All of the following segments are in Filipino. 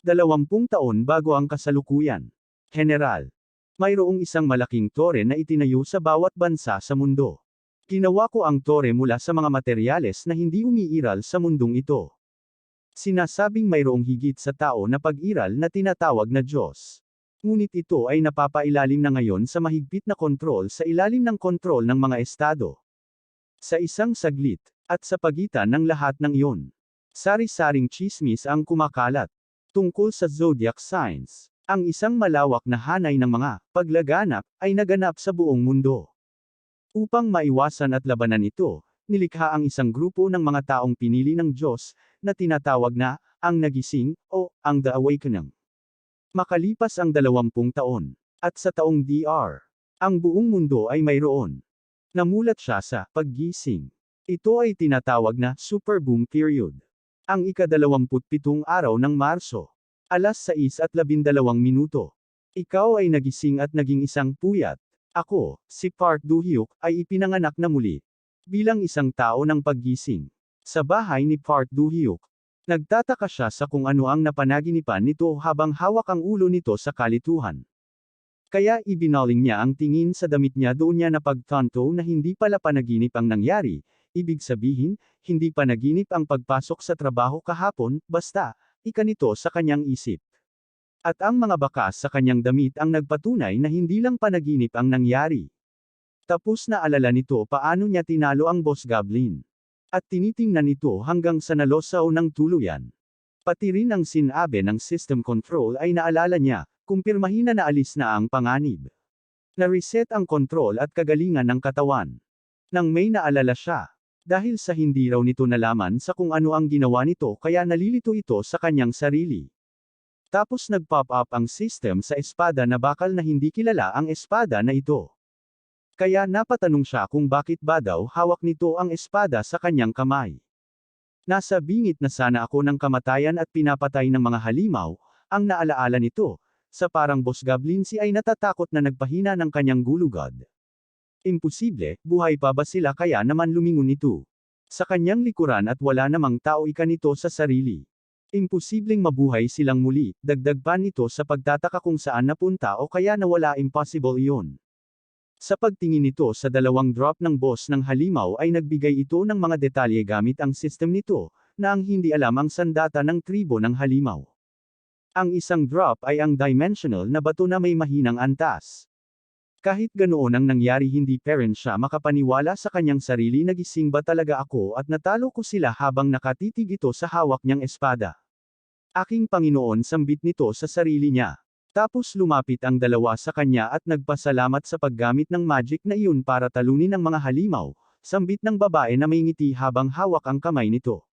20 taon bago ang kasalukuyan. General. Mayroong isang malaking tore na itinayo sa bawat bansa sa mundo. Ginawa ko ang tore mula sa mga materyales na hindi umiiral sa mundong ito. Sinasabing mayroong higit sa tao na pag-iral na tinatawag na Diyos. Ngunit ito ay napapailalim na ngayon sa mahigpit na kontrol sa ilalim ng kontrol ng mga estado. Sa isang saglit, at sa pagitan ng lahat ng iyon, sari-saring tsismis ang kumakalat. Tungkol sa zodiac signs, ang isang malawak na hanay ng mga paglaganap ay naganap sa buong mundo. Upang maiwasan at labanan ito, nilikha ang isang grupo ng mga taong pinili ng Diyos, na tinatawag na, ang nagising, o, ang The Awakening. Makalipas ang 20 taon, at sa taong DR, ang buong mundo ay mayroon. Namulat siya sa paggising. Ito ay tinatawag na Super Boom Period. Ang ika-27 araw ng Marso. Alas 6:12. Ikaw ay nagising at naging isang puyat. Ako, si Park Do-hyuk, ay ipinanganak na muli. Bilang isang tao ng paggising. Sa bahay ni Park Do-hyuk. Nagtataka siya sa kung ano ang napanaginipan nito habang hawak ang ulo nito sa kalituhan. Kaya ibinaling niya ang tingin sa damit niya, doon niya napagtanto na hindi pala panaginip ang nangyari, ibig sabihin, hindi panaginip ang pagpasok sa trabaho kahapon, basta, ikanito sa kanyang isip. At ang mga bakas sa kanyang damit ang nagpatunay na hindi lang panaginip ang nangyari. Tapos na alala nito paano niya tinalo ang Boss Goblin. At tinitingnan nito hanggang sa nalosaw ng tuluyan. Pati rin ang sinabi ng system control ay naalala niya, kumpirmahin na naalis na ang panganib. Na-reset ang kontrol at kagalingan ng katawan. Nang may naalala siya. Dahil sa hindi raw nito nalaman sa kung ano ang ginawa nito kaya nalilito ito sa kanyang sarili. Tapos nag-pop up ang system sa espada na bakal na hindi kilala ang espada na ito. Kaya napatanong siya kung bakit ba daw hawak nito ang espada sa kanyang kamay. Nasa bingit na sana ako ng kamatayan at pinapatay ng mga halimaw, ang naalaala nito, sa parang Boss Goblin si ay natatakot na nagpahina ng kanyang gulugod. Imposible, buhay pa ba sila kaya naman lumingon ito? Sa kanyang likuran at wala namang tao ikanito sa sarili. Imposibleng mabuhay silang muli, dagdag pa nito sa pagtataka kung saan napunta o kaya nawala, impossible iyon. Sa pagtingin nito sa dalawang drop ng boss ng halimaw ay nagbigay ito ng mga detalye gamit ang system nito, na ang hindi alam ang sandata ng tribo ng halimaw. Ang isang drop ay ang dimensional na bato na may mahinang antas. Kahit ganoon ang nangyari hindi pa rin siya makapaniwala sa kanyang sarili, nagising ba talaga ako at natalo ko sila habang nakatitig ito sa hawak niyang espada. Aking Panginoon, sambit nito sa sarili niya. Tapos lumapit ang dalawa sa kanya at nagpasalamat sa paggamit ng magic na iyon para talunin ang mga halimaw, sambit ng babae na may ngiti habang hawak ang kamay nito.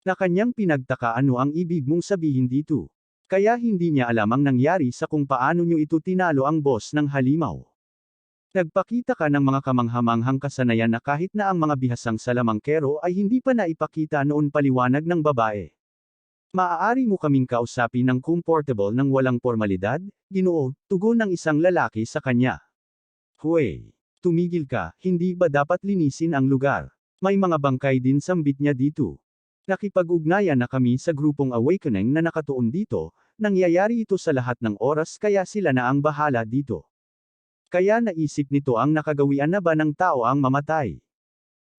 Na kanyang pinagtaka, ano ang ibig mong sabihin dito? Kaya hindi niya alam ang nangyari sa kung paano niyo ito tinalo ang boss ng halimaw. Nagpakita ka ng mga kamanghamanghang kasanayan na kahit na ang mga bihasang salamangkero ay hindi pa naipakita noon, paliwanag ng babae. Maaari mo kaming kausapin ng comfortable ng walang formalidad, Ginoo, tugon ng isang lalaki sa kanya. Huwey, tumigil ka, hindi ba dapat linisin ang lugar? May mga bangkay din, sambit niya dito. Nakipag-ugnayan na kami sa grupong Awakening na nakatuon dito, nangyayari ito sa lahat ng oras kaya sila na ang bahala dito. Kaya naisip nito, ang nakagawian na ba ng tao ang mamatay?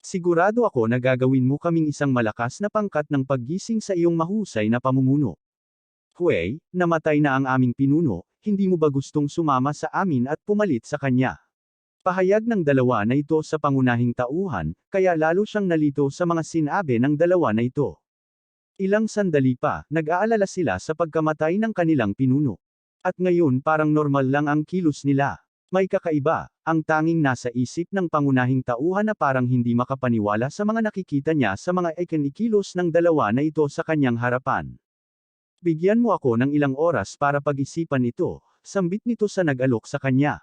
Sigurado ako na gagawin mo kaming isang malakas na pangkat ng paggising sa iyong mahusay na pamumuno. Huwey, namatay na ang aming pinuno, hindi mo ba gustong sumama sa amin at pumalit sa kanya? Pahayag ng dalawa na ito sa pangunahing tauhan, kaya lalo siyang nalito sa mga sinabi ng dalawa na ito. Ilang sandali pa, nag-aalala sila sa pagkamatay ng kanilang pinuno. At ngayon parang normal lang ang kilos nila. May kakaiba, ang tanging nasa isip ng pangunahing tauhan na parang hindi makapaniwala sa mga nakikita niya sa mga ikinikilos ng dalawa na ito sa kanyang harapan. Bigyan mo ako ng ilang oras para pag-isipan ito, sambit nito sa nag-alok sa kanya.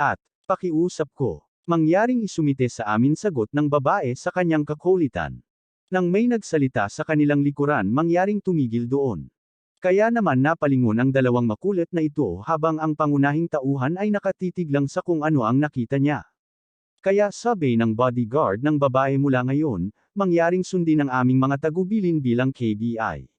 At, pakiusap ko, mangyaring isumite sa amin, sagot ng babae sa kanyang kakulitan. Nang may nagsalita sa kanilang likuran, mangyaring tumigil doon. Kaya naman napalingon ang dalawang makulit na ito habang ang pangunahing tauhan ay nakatitig lang sa kung ano ang nakita niya. Kaya sabi ng bodyguard ng babae, mula ngayon, mangyaring sundin ang aming mga tagubilin bilang KBI.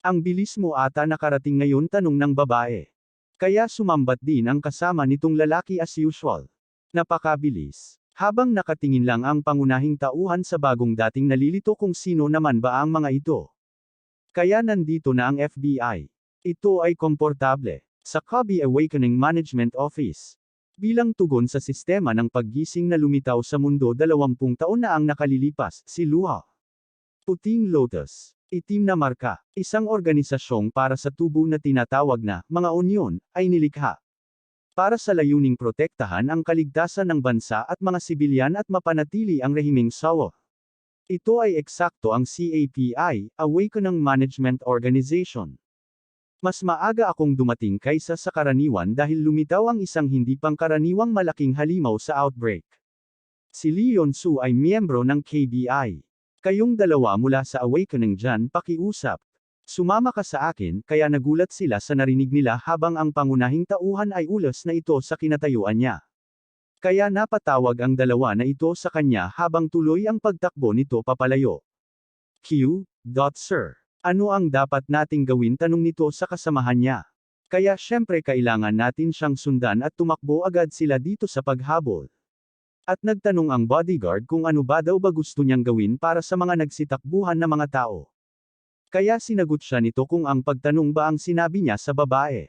Ang bilis mo ata nakarating ngayon, tanong ng babae. Kaya sumambat din ang kasama nitong lalaki as usual. Napakabilis. Habang nakatingin lang ang pangunahing tauhan sa bagong dating, nalilito kung sino naman ba ang mga ito. Kaya nandito na ang FBI. Ito ay komportable sa Cubby Awakening Management Office. Bilang tugon sa sistema ng paggising na lumitaw sa mundo, 20 taon na ang nakalilipas, si Luha. Puting Lotus. Itim na marka, isang organisasyong para sa tubo na tinatawag na mga Unyon, ay nilikha para sa layuning protektahan ang kaligtasan ng bansa at mga sibilyan at mapanatili ang rehimeng Sawa. Ito ay eksakto ang CAPI, Awakening Management Organization. Mas maaga akong dumating kaysa sa karaniwan dahil lumitaw ang isang hindi pangkaraniwang malaking halimaw sa outbreak. Si Leon Su ay miyembro ng KBI. Kayong dalawa mula sa Awakening dyan, pakiusap. Sumama ka sa akin, kaya nagulat sila sa narinig nila habang ang pangunahing tauhan ay ulos na ito sa kinatayuan niya. Kaya napatawag ang dalawa na ito sa kanya habang tuloy ang pagtakbo nito papalayo. Sir. Ano ang dapat nating gawin, tanong nito sa kasamahan niya. Kaya syempre kailangan natin siyang sundan at tumakbo agad sila dito sa paghabol. At nagtanong ang bodyguard kung ano ba daw ba gusto niyang gawin para sa mga nagsitakbuhan na mga tao. Kaya sinagot siya nito kung ang pagtanong ba ang sinabi niya sa babae.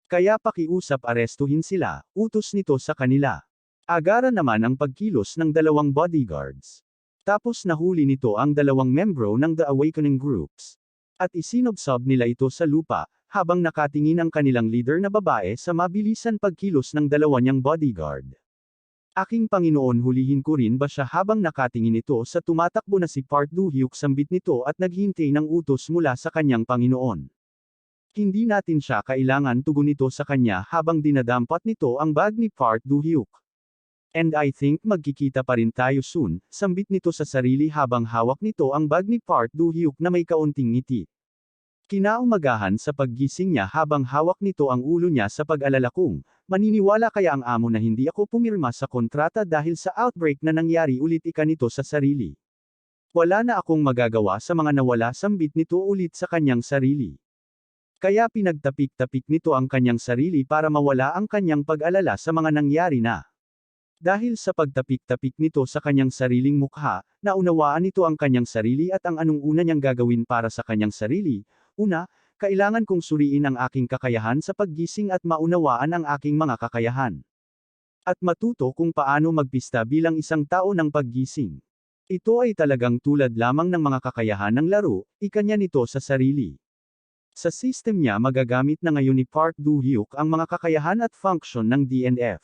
Kaya pakiusap, arestuhin sila, utos nito sa kanila. Agaran naman ang pagkilos ng dalawang bodyguards. Tapos nahuli nito ang dalawang membro ng The Awakening Groups. At isinobsob nila ito sa lupa, habang nakatingin ang kanilang leader na babae sa mabilisan pagkilos ng dalawa niyang bodyguard. Aking Panginoon, hulihin ko rin ba siya, habang nakatingin ito sa tumatakbo na si Park Do-hyuk, sambit nito at naghintay ng utos mula sa kanyang Panginoon. Hindi natin siya kailangan, tugon nito sa kanya habang dinadampot nito ang bag ni Park Do-hyuk. And I think magkikita pa rin tayo soon, sambit nito sa sarili habang hawak nito ang bag ni Park Do-hyuk na may kaunting ngiti. Kinaumagahan sa paggising niya habang hawak nito ang ulo niya sa pag-alala kung, maniniwala kaya ang amo na hindi ako pumirma sa kontrata dahil sa outbreak na nangyari ulit, ika nito sa sarili. Wala na akong magagawa sa mga nawala, sambit nito ulit sa kanyang sarili. Kaya pinagtapik-tapik nito ang kanyang sarili para mawala ang kanyang pag-alala sa mga nangyari na. Dahil sa pagtapik-tapik nito sa kanyang sariling mukha, naunawaan nito ang kanyang sarili at ang anong una niyang gagawin para sa kanyang sarili. Una, kailangan kong suriin ang aking kakayahan sa paggising at maunawaan ang aking mga kakayahan. At matuto kung paano magpista bilang isang tao ng paggising. Ito ay talagang tulad lamang ng mga kakayahan ng laro, ikanya nito sa sarili. Sa system niya magagamit na ngayon ni Park Do-hyuk ang mga kakayahan at function ng DNF.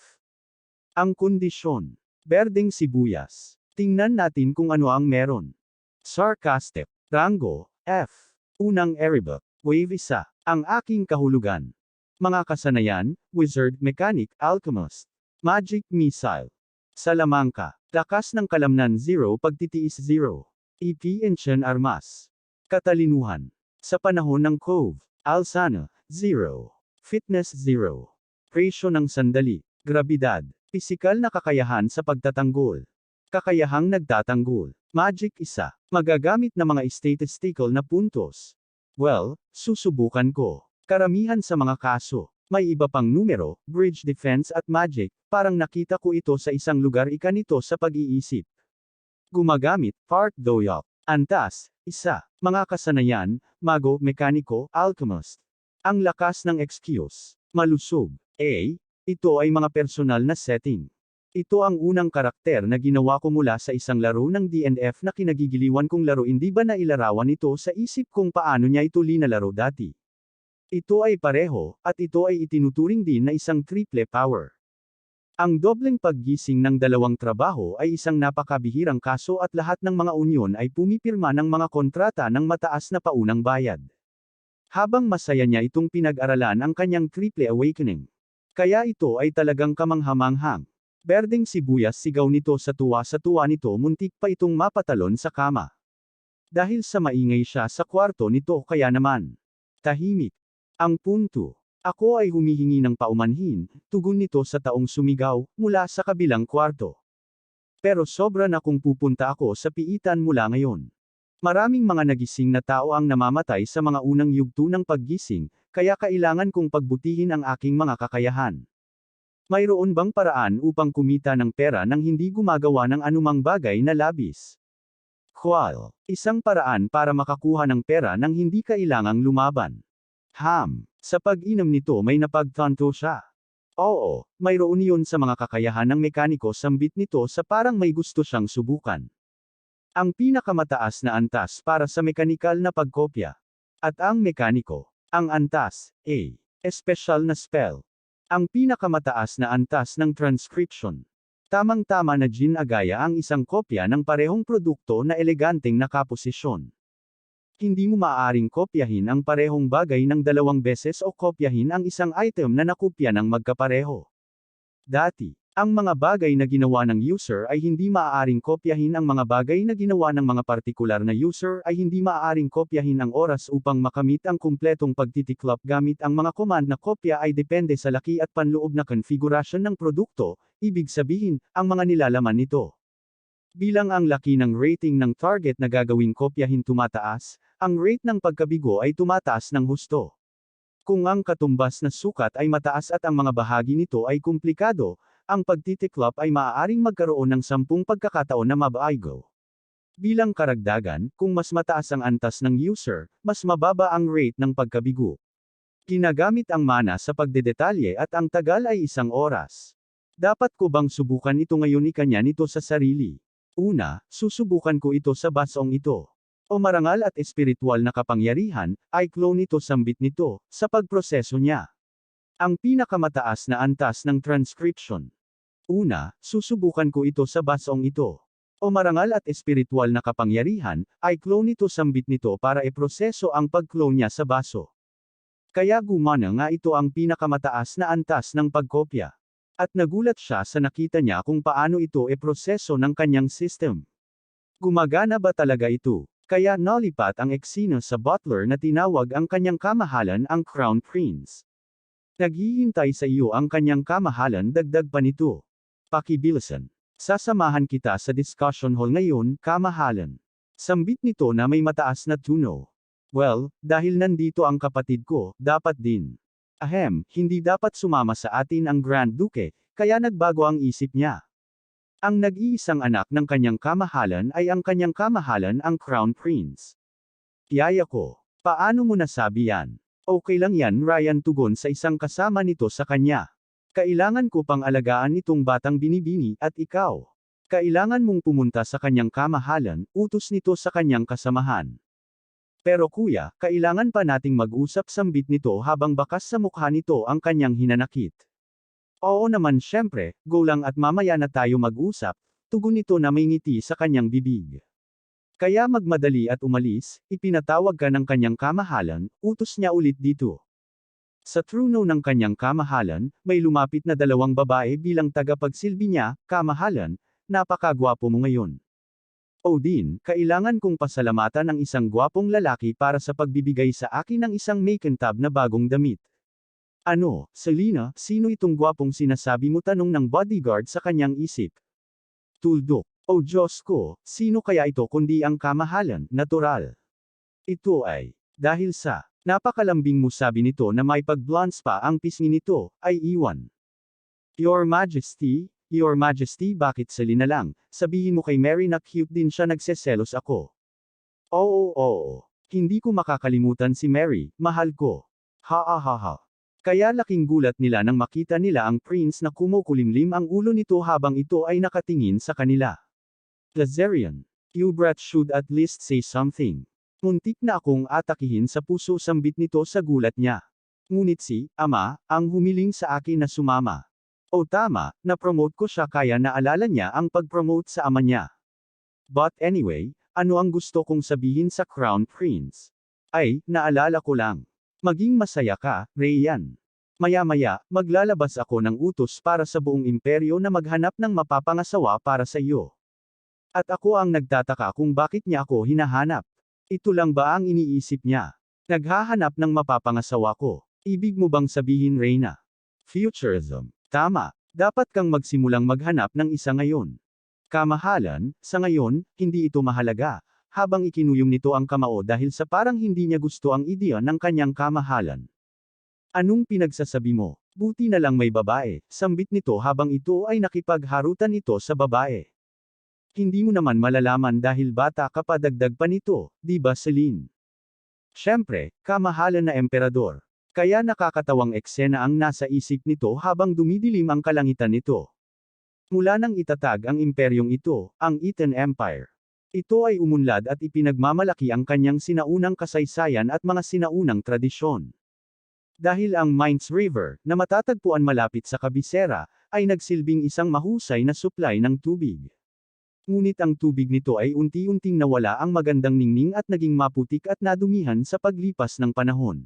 Ang kondisyon. Berdeng sibuyas. Tingnan natin kung ano ang meron. Sarcastic. Rango, F. Unang Erebok. Wave 1. Ang aking kahulugan. Mga kasanayan, Wizard, Mechanic, Alchemist. Magic Missile. Salamanca. Lakas ng kalamnan 0, pagtitiis 0. EP Enchant Armas. Katalinuhan. Sa panahon ng Cove. Alsana, 0. Fitness 0. Presyo ng sandali. Grabidad. Pisikal na kakayahan sa pagtatanggol. Kakayahang nagtatanggol. Magic 1. Magagamit na mga statistical na puntos. Well, susubukan ko. Karamihan sa mga kaso, may iba pang numero, bridge defense at magic, parang nakita ko ito sa isang lugar, ika nito sa pag-iisip. Gumagamit, Park Do-hyuk. Antas, 1. Mga kasanayan, mago, mekaniko, alchemist. Ang lakas ng excuse. Malusog. A. Ito ay mga personal na setting. Ito ang unang karakter na ginawa ko mula sa isang laro ng DNF na kinagigiliwan kong laro, hindi ba nailarawan ito sa isip kung paano niya ito linalaro dati. Ito ay pareho, at ito ay itinuturing din na isang triple power. Ang dobleng paggising ng dalawang trabaho ay isang napakabihirang kaso at lahat ng mga unyon ay pumipirma ng mga kontrata ng mataas na paunang bayad. Habang masaya niya itong pinag-aralan ang kanyang triple awakening. Kaya ito ay talagang kamanghamanghang. Berdeng sibuyas, sigaw nito sa tuwa nito, muntik pa itong mapatalon sa kama. Dahil sa maingay siya sa kwarto nito, kaya naman. Tahimik. Ang punto. Ako ay humihingi ng paumanhin, tugon nito sa taong sumigaw, mula sa kabilang kwarto. Pero sobra na kung pupunta ako sa piitan mula ngayon. Maraming mga nagising na tao ang namamatay sa mga unang yugto ng paggising, kaya kailangan kong pagbutihin ang aking mga kakayahan. Mayroon bang paraan upang kumita ng pera nang hindi gumagawa ng anumang bagay na labis? Qual. Isang paraan para makakuha ng pera nang hindi kailangang lumaban. Sa pag-inom nito may napagtanto siya. Oo, mayroon iyon sa mga kakayahan ng mekaniko sambit nito sa parang may gusto siyang subukan. Ang pinakamataas na antas para sa mekanikal na pagkopya. At ang mekaniko. Ang antas, A. Espesyal na spell. Ang pinakamataas na antas ng transcription. Tamang-tama na ginagaya ang isang kopya ng parehong produkto na eleganteng nakaposisyon. Hindi mo maaaring kopyahin ang parehong bagay ng 2 beses o kopyahin ang isang item na nakopya ng magkapareho. Dati, ang mga bagay na ginawa ng user ay hindi maaaring kopyahin ang mga bagay na ginawa ng mga partikular na user ay hindi maaaring kopyahin ang oras upang makamit ang kumpletong pagtitiklop gamit ang mga command na kopya ay depende sa laki at panloob na konfigurasyon ng produkto, ibig sabihin, ang mga nilalaman nito. Bilang ang laki ng rating ng target na gagawing kopyahin tumataas, ang rate ng pagkabigo ay tumataas ng husto. Kung ang katumbas na sukat ay mataas at ang mga bahagi nito ay komplikado, ang pagtitiklop ay maaaring magkaroon ng 10 pagkakataon na mabago. Bilang karagdagan, kung mas mataas ang antas ng user, mas mababa ang rate ng pagkabigo. Ginagamit ang mana sa pagdedetalye at ang tagal ay 1 oras. Dapat ko bang subukan ito ngayon ikanya nito sa sarili? Una, susubukan ko ito sa basong ito. O marangal at espiritual na kapangyarihan, ay clone ito sambit nito, sa pagproseso niya. Ang pinakamataas na antas ng transcription. Una, susubukan ko ito sa basong ito. O marangal at espiritual na kapangyarihan, ay clone ito sambit nito para iproseso ang pag-clone niya sa baso. Kaya gumana nga ito ang pinakamataas na antas ng pagkopya. At nagulat siya sa nakita niya kung paano ito iproseso ng kanyang system. Gumagana ba talaga ito? Kaya nalipat ang eksena sa butler na tinawag ang kanyang kamahalan ang Crown Prince. Naghihintay sa iyo ang kanyang kamahalan dagdag pa nito. Pakibilisan. Sasamahan kita sa discussion hall ngayon, kamahalan. Sambit nito na may mataas na tuno. Well, dahil nandito ang kapatid ko, dapat din. Hindi dapat sumama sa atin ang Grand Duke, kaya nagbago ang isip niya. Ang nag-iisang anak ng kanyang kamahalan ay ang kanyang kamahalan ang Crown Prince. Yaya ko, paano mo nasabi yan? Okay lang yan, Ryan, tugon sa isang kasama nito sa kanya. Kailangan ko pang alagaan itong batang binibini at ikaw. Kailangan mong pumunta sa kanyang kamahalan, utos nito sa kanyang kasamahan. Pero kuya, kailangan pa nating mag-usap sambit nito habang bakas sa mukha nito ang kanyang hinanakit. Oo naman syempre, go lang at mamaya na tayo mag-usap, tugon nito na may ngiti sa kanyang bibig. Kaya magmadali at umalis, ipinatawag ka ng kanyang kamahalan, utos niya ulit dito. Sa trono ng kanyang kamahalan, may lumapit na 2 babae bilang tagapagsilbi niya, kamahalan, napakagwapo mo ngayon. Odin, kailangan kong pasalamatan ang isang gwapong lalaki para sa pagbibigay sa akin ng isang makintab na bagong damit. Ano, Selena, sino itong gwapong sinasabi mo, tanong ng bodyguard sa kanyang isip. Tuldok, o Diyos ko, sino kaya ito kundi ang kamahalan, natural. Ito ay, dahil sa, napakalambing mo sabi nito na may pag-blonde pa ang pisngi nito, ay iwan. Your Majesty, bakit Selena lang, sabihin mo kay Mary na cute din siya, nagseselos ako. Oo, hindi ko makakalimutan si Mary, mahal ko. Ha. Kaya laking gulat nila nang makita nila ang prince na kumukulimlim ang ulo nito habang ito ay nakatingin sa kanila. Lazarian, you brat should at least say something. Muntik na akong atakihin sa puso sambit nito sa gulat niya. Ngunit si, ama, ang humiling sa akin na sumama. O tama, na-promote ko siya kaya naalala niya ang pag-promote sa ama niya. But anyway, ano ang gusto kong sabihin sa Crown Prince? Ay, naalala ko lang. Maging masaya ka, Ryan. Maya-maya, maglalabas ako ng utos para sa buong imperyo na maghanap ng mapapangasawa para sa iyo. At ako ang nagtataka kung bakit niya ako hinahanap. Ito lang ba ang iniisip niya? Naghahanap ng mapapangasawa ko. Ibig mo bang sabihin, Reyna? Futurism. Tama, dapat kang magsimulang maghanap ng isa ngayon. Kamahalan, sa ngayon, hindi ito mahalaga. habang ikinuyom nito ang kamao dahil sa parang hindi niya gusto ang ideya ng kanyang kamahalan. Anong pinagsasabi mo? Buti na lang may babae, sambit nito habang ito ay nakipagharutan ito sa babae. Hindi mo naman malalaman dahil bata ka pa dagdag pa nito, di ba Celine? Siyempre, kamahalan na emperador. Kaya nakakatawang eksena ang nasa isip nito habang dumidilim ang kalangitan nito. Mula nang itatag ang imperyong ito, ang Eton Empire. Ito ay umunlad at ipinagmamalaki ang kanyang sinaunang kasaysayan at mga sinaunang tradisyon. Dahil ang Mainz River, na matatagpuan malapit sa kabisera, ay nagsilbing isang mahusay na supply ng tubig. Ngunit ang tubig nito ay unti-unting nawala ang magandang ningning at naging maputik at nadumihan sa paglipas ng panahon.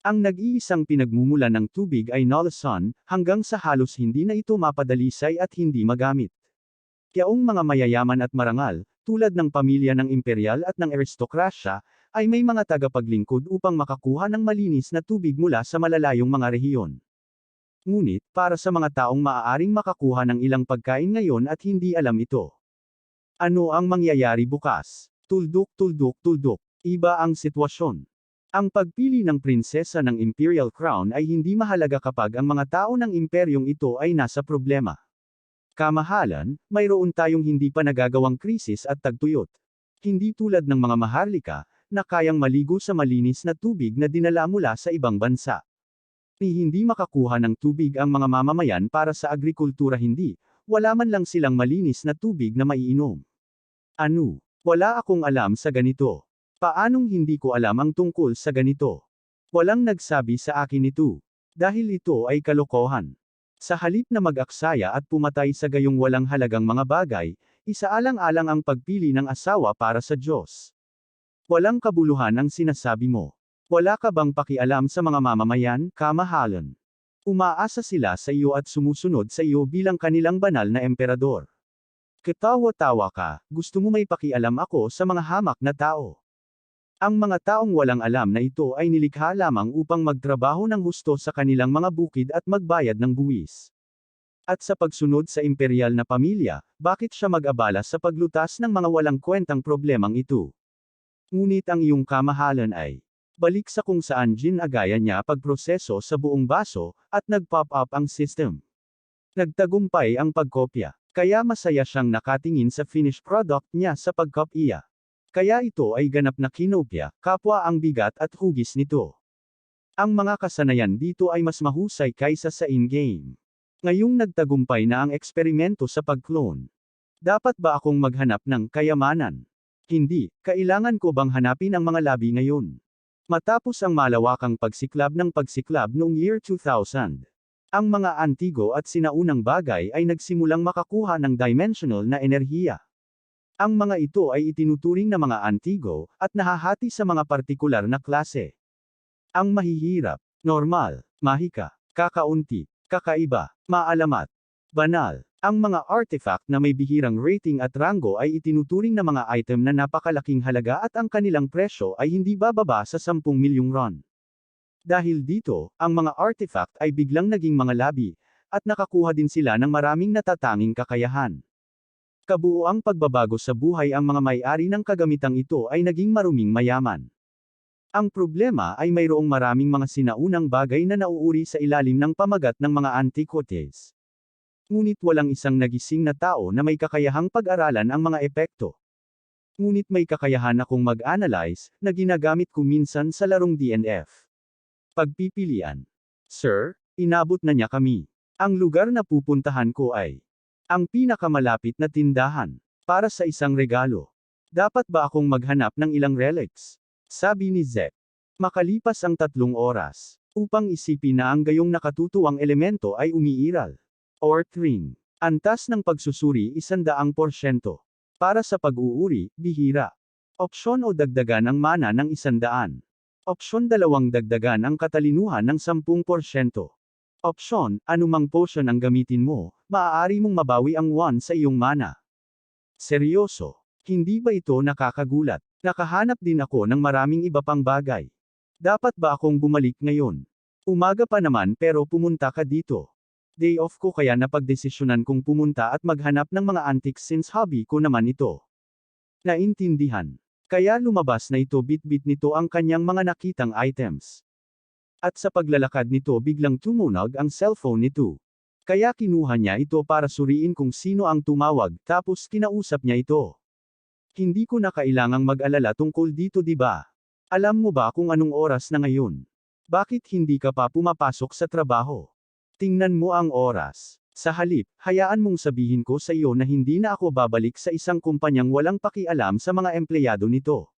Ang nag-iisang pinagmumulan ng tubig ay Nolason, hanggang sa halos hindi na ito mapadalisay at hindi magamit. Yaong mga mayayaman at marangal, tulad ng pamilya ng imperial at ng aristokrasya, ay may mga tagapaglingkod upang makakuha ng malinis na tubig mula sa malalayong mga rehiyon. Ngunit, para sa mga taong maaaring makakuha ng ilang pagkain ngayon at hindi alam ito. Ano ang mangyayari bukas? Tuldok, tuldok, tuldok. Iba ang sitwasyon. Ang pagpili ng prinsesa ng Imperial Crown ay hindi mahalaga kapag ang mga tao ng imperyong ito ay nasa problema. Kamahalan, mayroon tayong hindi pa nagagawang krisis at tagtuyot. Hindi tulad ng mga maharlika, na kayang maligo sa malinis na tubig na dinala mula sa ibang bansa. Hindi makakuha ng tubig ang mga mamamayan para sa agrikultura hindi, wala man lang silang malinis na tubig na maiinom. Ano? Wala akong alam sa ganito. Paanong hindi ko alam ang tungkol sa ganito? Walang nagsabi sa akin ito. Dahil ito ay kalokohan. Sa halip na mag-aksaya at pumatay sa gayong walang halagang mga bagay, isaalang-alang ang pagpili ng asawa para sa Diyos. Walang kabuluhan ang sinasabi mo. Wala ka bang pakialam sa mga mamamayan, kamahalan? Umaasa sila sa iyo at sumusunod sa iyo bilang kanilang banal na emperador. Ketawa-tawa ka, gusto mo may pakialam ako sa mga hamak na tao. Ang mga taong walang alam na ito ay nilikha lamang upang magtrabaho ng husto sa kanilang mga bukid at magbayad ng buwis. At sa pagsunod sa imperial na pamilya, bakit siya mag-abala sa paglutas ng mga walang kwentang problemang ito? Ngunit ang iyong kamahalan ay balik sa kung saan ginagaya niya pagproseso sa buong baso, at nag-pop up ang system. Nagtagumpay ang pagkopya, kaya masaya siyang nakatingin sa finished product niya sa pagkopya. Kaya ito ay ganap na kinopya, kapwa ang bigat at hugis nito. Ang mga kasanayan dito ay mas mahusay kaysa sa in-game. Ngayong nagtagumpay na ang eksperimento sa pag-clone. Dapat ba akong maghanap ng kayamanan? Hindi, kailangan ko bang hanapin ang mga labi ngayon? Matapos ang malawakang pagsiklab ng pagsiklab noong year 2000, ang mga antigo at sinaunang bagay ay nagsimulang makakuha ng dimensional na enerhiya. Ang mga ito ay itinuturing na mga antigo, at nahahati sa mga partikular na klase. Ang mahihirap, normal, mahika, kakaunti, kakaiba, maalamat, banal. Ang mga artifact na may bihirang rating at ranggo ay itinuturing na mga item na napakalaking halaga at ang kanilang presyo ay hindi bababa sa 10 milyong ron. Dahil dito, ang mga artifact ay biglang naging mga labi, at nakakuha din sila ng maraming natatanging kakayahan. Kabuoang pagbabago sa buhay ang mga may-ari ng kagamitang ito ay naging maruming mayaman. Ang problema ay mayroong maraming mga sinaunang bagay na nauuri sa ilalim ng pamagat ng mga antiquities. Ngunit walang isang nagising na tao na may kakayahang pag-aralan ang mga epekto. Ngunit may kakayahan akong mag-analyze, na ginagamit ko minsan sa larong DNF. Pagpipilian. Sir, inabot na niya kami. Ang lugar na pupuntahan ko ay ang pinakamalapit na tindahan. Para sa isang regalo. Dapat ba akong maghanap ng ilang relics? Sabi ni Zek. Makalipas ang 3 oras. Upang isipin na ang gayong nakatutuwang elemento ay umiiral. Ring. Antas ng pagsusuri 100%. Para sa pag-uuri, bihira. Opsyon o dagdagan ang mana ng 100. Opsyon 2 dagdagan ang katalinuhan ng 10%. Opsyon, anumang potion ang gamitin mo, maaari mong mabawi ang 1 sa iyong mana. Seryoso. Hindi ba ito nakakagulat? Nakahanap din ako ng maraming iba pang bagay. Dapat ba akong bumalik ngayon? Umaga pa naman pero pumunta ka dito. Day off ko kaya napagdesisyonan kong pumunta at maghanap ng mga antiques since hobby ko naman ito. Naintindihan. Kaya lumabas na ito bit-bit nito ang kanyang mga nakitang items. At sa paglalakad nito biglang tumunog ang cellphone nito. Kaya kinuha niya ito para suriin kung sino ang tumawag, tapos kinausap niya ito. Hindi ko na kailangang mag-alala tungkol dito, di ba? Alam mo ba kung anong oras na ngayon? Bakit hindi ka pa pumapasok sa trabaho? Tingnan mo ang oras. Sa halip, hayaan mong sabihin ko sa iyo na hindi na ako babalik sa isang kumpanyang walang pakialam sa mga empleyado nito.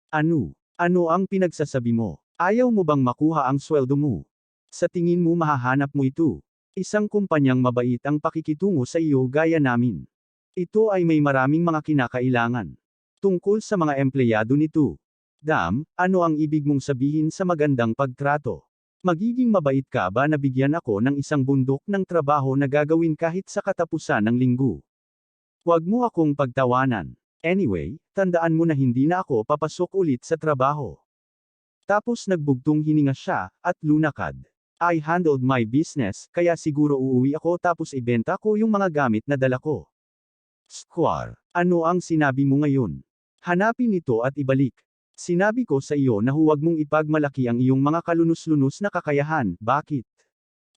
Ano? Ano ang pinagsasabi mo? Ayaw mo bang makuha ang sweldo mo? Sa tingin mo mahahanap mo ito? Isang kumpanyang mabait ang pakikitungo sa iyo gaya namin. Ito ay may maraming mga kinakailangan. Tungkol sa mga empleyado nito. Ano ang ibig mong sabihin sa magandang pagtrato? Magiging mabait ka ba na bigyan ako ng isang bundok ng trabaho na gagawin kahit sa katapusan ng linggo? Huwag mo akong pagtawanan. Anyway, tandaan mo na hindi na ako papasok ulit sa trabaho. Tapos nagbugtong hininga siya, at lunakad. I handled my business, kaya siguro uuwi ako tapos ibenta ko yung mga gamit na dala ko. Square, ano ang sinabi mo ngayon? Hanapin ito at ibalik. Sinabi ko sa iyo na huwag mong ipagmalaki ang iyong mga kalunos-lunos na kakayahan, bakit?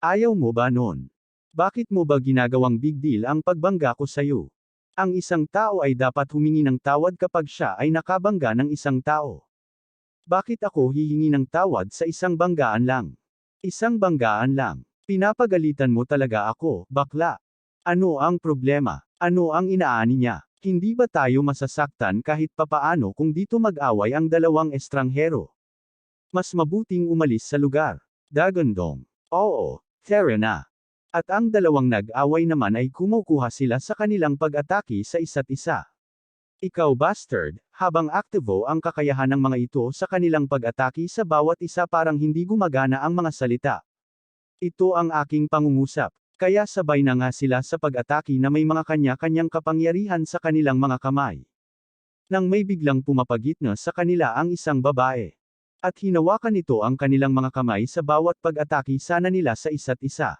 Ayaw mo ba nun? Bakit mo ba ginagawang big deal ang pagbangga ko sa iyo? Ang isang tao ay dapat humingi ng tawad kapag siya ay nakabangga ng isang tao. Bakit ako hihingi ng tawad sa isang banggaan lang? Isang banggaan lang. Pinapagalitan mo talaga ako, bakla. Ano ang problema? Ano ang inaani niya? Hindi ba tayo masasaktan kahit papaano kung dito mag-away ang dalawang estranghero? Mas mabuting umalis sa lugar. Dagandong. Oo, tara na. At ang dalawang nag-away naman ay kumukuha sila sa kanilang pag-atake sa isa't isa. Ikaw bastard, habang aktibo ang kakayahan ng mga ito sa kanilang pag-atake sa bawat isa parang hindi gumagana ang mga salita. Ito ang aking pangungusap. Kaya sabay na nga sila sa pag-atake na may mga kanya-kanyang kapangyarihan sa kanilang mga kamay. Nang may biglang pumapagit na sa kanila ang isang babae. At hinawakan nito ang kanilang mga kamay sa bawat pag-atake sana nila sa isa't isa.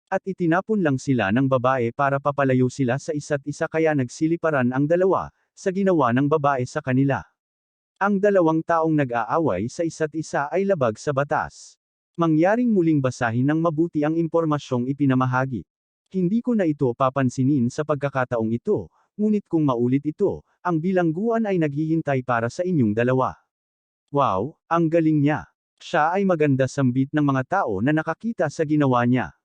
At itinapon lang sila ng babae para papalayo sila sa isa't isa kaya nagsiliparan ang dalawa, sa ginawa ng babae sa kanila. Ang dalawang taong nag-aaway sa isa't isa ay labag sa batas. Mangyaring muling basahin ng mabuti ang impormasyong ipinamahagi. Hindi ko na ito papansinin sa pagkakataong ito, ngunit kung maulit ito, ang bilangguan ay naghihintay para sa inyong dalawa. Wow, ang galing niya. Siya ay maganda sambit ng mga tao na nakakita sa ginawa niya.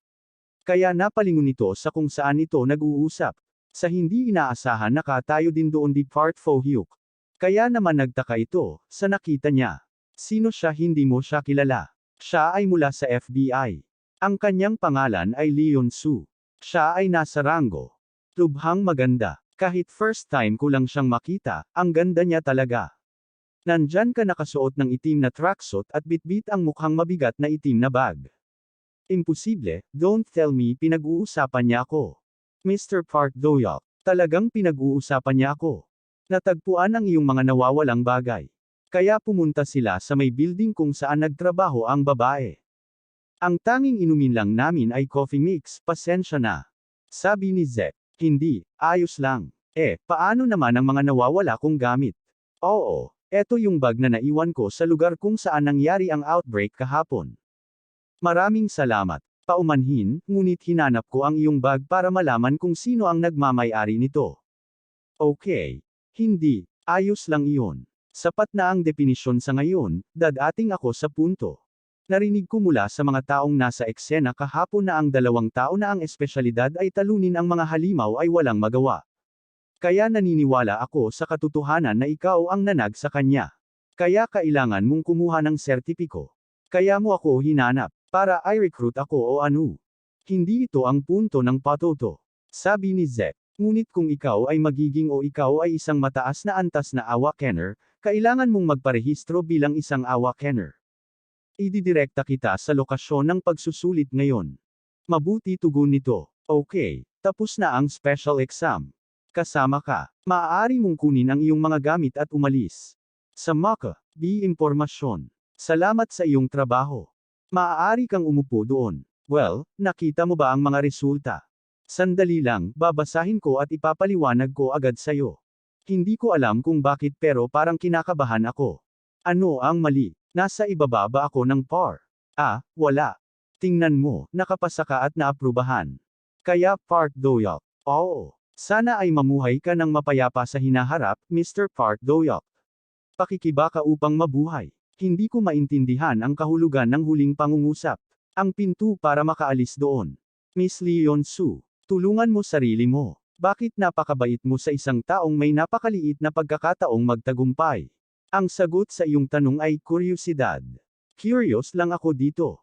Kaya napalingon ito sa kung saan ito nag-uusap. Sa hindi inaasahan nakatayo din doon di Part Fo Hyuk. Kaya naman nagtaka ito, sa nakita niya. Sino siya hindi mo siya kilala? Siya ay mula sa FBI. Ang kanyang pangalan ay Leon Su. Siya ay nasa Rango. Lubhang maganda. Kahit first time ko lang siyang makita, ang ganda niya talaga. Nandyan ka nakasuot ng itim na tracksuit at bitbit ang mukhang mabigat na itim na bag. Imposible, don't tell me pinag-uusapan niya ako. Mr. Park Doyok, talagang pinag-uusapan niya ako. Natagpuan ang iyong mga nawawalang bagay. Kaya pumunta sila sa may building kung saan nagtrabaho ang babae. Ang tanging inumin lang namin ay coffee mix, pasensya na. Sabi ni Zek, hindi, ayos lang. Paano naman ang mga nawawala kong gamit? Oo, eto yung bag na naiwan ko sa lugar kung saan nangyari ang outbreak kahapon. Maraming salamat. Paumanhin, ngunit hinanap ko ang iyong bag para malaman kung sino ang nagmamay-ari nito. Okay. Hindi, ayos lang iyon. Sapat na ang definisyon sa ngayon, dadating ako sa punto. Narinig ko mula sa mga taong nasa eksena kahapon na ang dalawang tao na ang espesyalidad ay talunin ang mga halimaw ay walang magawa. Kaya naniniwala ako sa katotohanan na ikaw ang nanag sa kanya. Kaya kailangan mong kumuha ng sertipiko. Kaya mo ako hinanap, para i-recruit ako o ano. Hindi ito ang punto ng patoto. Sabi ni Zek. Ngunit kung ikaw ay magiging o ikaw ay isang mataas na antas na awakener, kailangan mong magparehistro bilang isang awakener. Ididirekta kita sa lokasyon ng pagsusulit ngayon. Mabuti tugon nito. Okay, tapos na ang special exam. Kasama ka. Maaari mong kunin ang iyong mga gamit at umalis. Sa Maka, impormasyon. Salamat sa iyong trabaho. Maaari kang umupo doon. Well, nakita mo ba ang mga resulta? Sandali lang, babasahin ko at ipapaliwanag ko agad sa'yo. Hindi ko alam kung bakit pero parang kinakabahan ako. Ano ang mali? Nasa ibaba ba ako ng par? Ah, wala. Tingnan mo, nakapasa ka at naaprubahan. Kaya Park Doyok. Oo. Sana ay mamuhay ka ng mapayapa sa hinaharap, Mr. Park Doyok. Pakikibaka upang mabuhay. Hindi ko maintindihan ang kahulugan ng huling pangungusap. Ang pinto para makaalis doon. Miss Leon Su, tulungan mo sarili mo. Bakit napakabait mo sa isang taong may napakaliit na pagkakataong magtagumpay? Ang sagot sa iyong tanong ay kuryosidad. Curious lang ako dito.